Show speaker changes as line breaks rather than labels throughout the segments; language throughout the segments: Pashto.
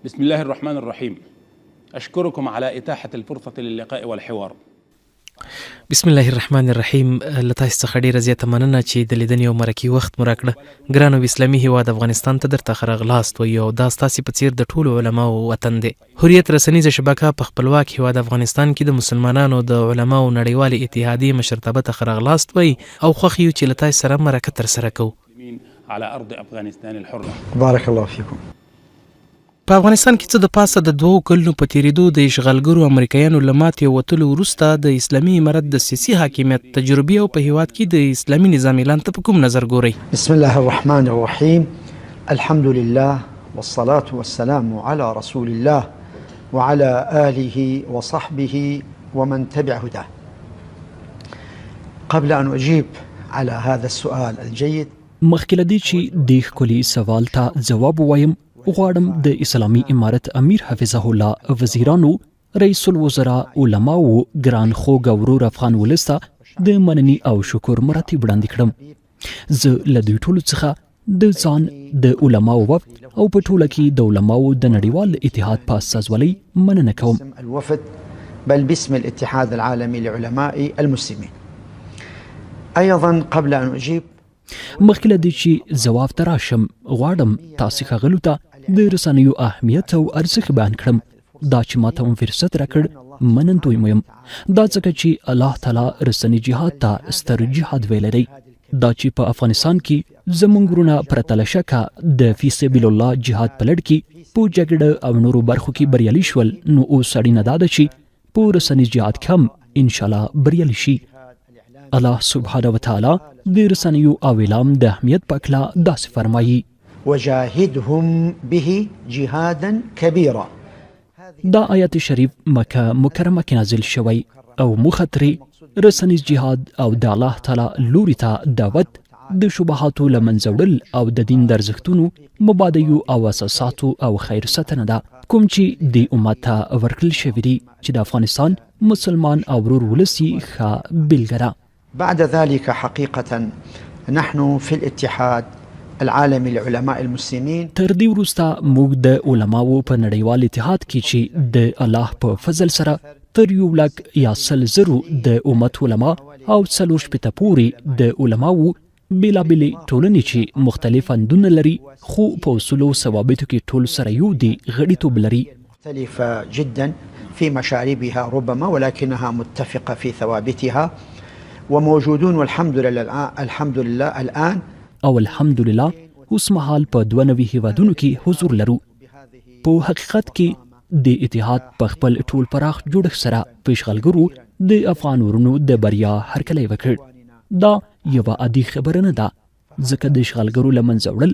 بسم الله الرحمن الرحيم. أشكركم على إتاحة الفرصة للقاء والحوار.
بسم الله الرحمن الرحیم. له تاسو څخه ډیره زیاته مننه چې د لیدنې او مرکې وخت مو راکړه. ګرانو اسلامي هیواد افغانستان ته درته ښه راغلاست وایو او دا ستاسې په څیر د ټولو علماو وطن دی. حریت رسنیزه شبکه په خپلواک هیواد افغانستان کې د مسلمانانو د علماو نړیوالې اتحادیې مشرتابه ته ښه راغلاست وایي او خوښ یو چې له تاسو سره مرکه ترسره کوو.
على أرض أفغانستان الحرة.
بارك الله فيكم.
په افغانستان کې څه د پاسه د 2 کلونو په تیریدو د اشغالګرو امریکایانو له ماتې وتلو وروسته د اسلامي امارت د سیاسي حاکمیت تجربې او په هیواد کې د اسلامي نظام اعلان ته په کوم نظر ګورئ؟
بسم الله الرحمن الرحيم. الحمد لله والصلاة والسلام على رسول الله وعلى آله وصحبه ومن تبع هداه. قبل أن أجيب على هذا السؤال الجيد،
مخکې له دې چې د ښکلي سوال ته ځواب ووایم، غواړم د اسلامي امارت امیر حفظه الله، وزیرانو، رئیس الوزراء، علماو، ګران خوږ او ورور افغان ولس ته د مننې او شکر مراتب وړاندې کړم. زه له دوی ټولو څخه د ځان، د علماو وفد او په ټوله کې د علماو د نړیوال اتحاد په استازولۍ مننه کوم.
الوفد بل باسم الاتحاد العالمي لعلماء المسلمين. أيضا قبل أن أجيب،
مخکې له دې چې ځواب ته راشم، غواړم تاسې ښاغلو ته د رسنیو اهمیت او ارزښت بیان کړم. دا چې ماته مو فرصت راکړ، منندوی مو یم. دا ځکه چې الله تعالی رسنی جهاد ته ستر جهاد ویلی دی. دا چې په افغانستان کې زموږ وروڼه پرته له شکه د فی سبیل الله جهاد په لړ کې په جګړه او نورو برخو کې بریالي شول، نو اوس اړینه دا ده چې په رسنی جهاد کې هم انشاءالله بریالي شي. الله سبحانه وتعالی د رسنیو او اعلام د اهمیت په اړه داسې فرمایي:
وجاهدهم به جهادا كبيرا.
دا آیت شریف مکه مکرمه کې نازل شوی او موخه ترې رسنیز جهاد او د الله تعالی لوري ته دعوت، د شبهاتو له منځه وړل او د دین د ارزښتونو، مبادیو او اساساتو او خیر ستنه ده، کوم چې د امت ته ورکړل شوي دي چې د افغانستان مسلمان او ورور ولس یې ښه بېلګه ده.
بعد ذلك حقيقة نحن في الاتحاد العالمي لعلماء المسلمين،
تر دې وروسته موږ د علماو په نړیوال اتحاد کې چې د الله په فضل سره تر 100,000 یا 100,000 د امت علما او 4 پورې د علماو بېلابېلې ټولنې چې مختلف اندونه لري، خو په اصولو ثوابتو کې ټول سره یو دي، غړیتوب لري.
مختلفة جدا في مشاربها ربما، ولكنها متفقة في ثوابتها، وموجودون والحمد لله الآن.
او الحمدلله اوس مهال په 92 هیوادونو کې حضور لرو. په حقیقت کې د اتحاد په خپل ټول پراخ جوړښت سره په اشغالګرو د افغان ورونو د بریا هرکلی وکړ. دا یوه عادي خبره نه ده، ځکه د اشغالګرو له منځه وړل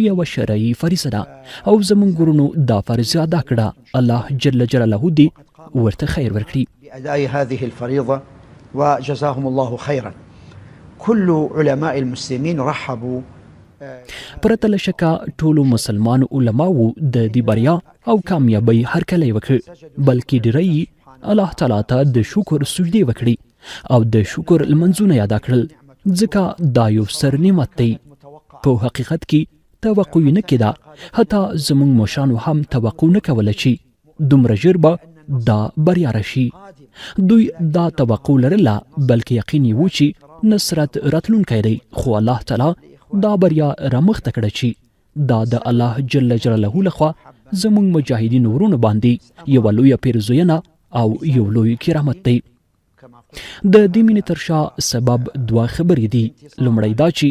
یوه شرعي فریضه ده او زموږ ورونو دا فریضه ادا کړه. الله جل جلاله دې ورته خیر ورکړي.
بأداء هذه الفريضة وجزاهم الله خيرا. كل علماء المسلمين رحبوا.
پرته له شکه ټولو مسلمان علماو د دې بریا او کامیابی هرکلی وکړ، بلکې ډیری الله تعالی ته د شکر سجدې وکړي او د شکر لمنځونه یادا کړل، ځکه دا یو ستر نعمت دی. په حقیقت کې توقع نه کېده، حتی زموږ مشرانو هم توقع نه کوله چې دومره ژر به دا بریا راشي. دوی دا توقع لرله، بلکې یقین یې و چې نصرت راتلونکی دی، خو الله تعالی دا بریا رامخته کړه چې دا د الله جل جلاله لخوا زموږ مجاهدین ورونو باندې یوه لویه پیرزوینه او یو لوی کرامت دی. د دې مینې تر شا سبب 2 خبرې دي. لومړی دا چې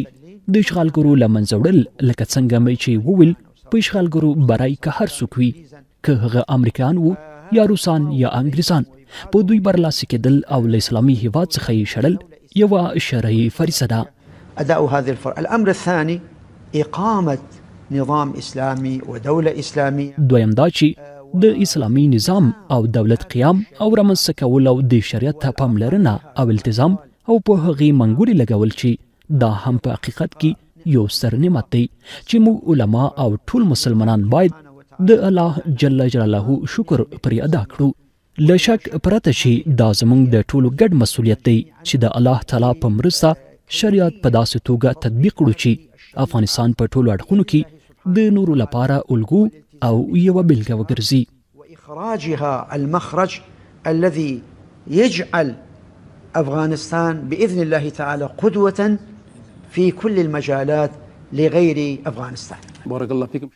د اشغالګرو له منځه وړل، لکه څنګه مې چې وویل، په اشغالګرو برای که هر څوک وي، که هغه امریکایان وو یا روسان یا انګریزان، په دوی برلاسي کېدل او له اسلامي هیواد څخه یې شړل یوه شرعي فریضه ده.
أداء هذه الفرض. الأمر الثاني إقامة نظام إسلامي ودولة إسلامية.
دویم دا چې د اسلامي نظام او دولت قیام او رامنځته کول او د شریعت ته پاملرنه او التزام او په هغې منګولې لګول چې دا هم په حقیقت کې یو ستر نعمت دی چې موږ علما او ټول مسلمانان باید د الله جل جلاله شکر پرې ادا کړو. له شک پرته چې دا زموږ د ټولو ګډ مسؤلیت دی چې د الله تعالی په مرسته شریعت په داسې توګه تطبیق کړو چې افغانستان په ټولو اړخونو کې د نورو لپاره الګو او یوه بیلګه وګرځي.
وإخراجها المخرج الذي يجعل أفغانستان بإذن الله تعالى قدوة في كل المجالات لغير أفغانستان.
بارك الله فيكم.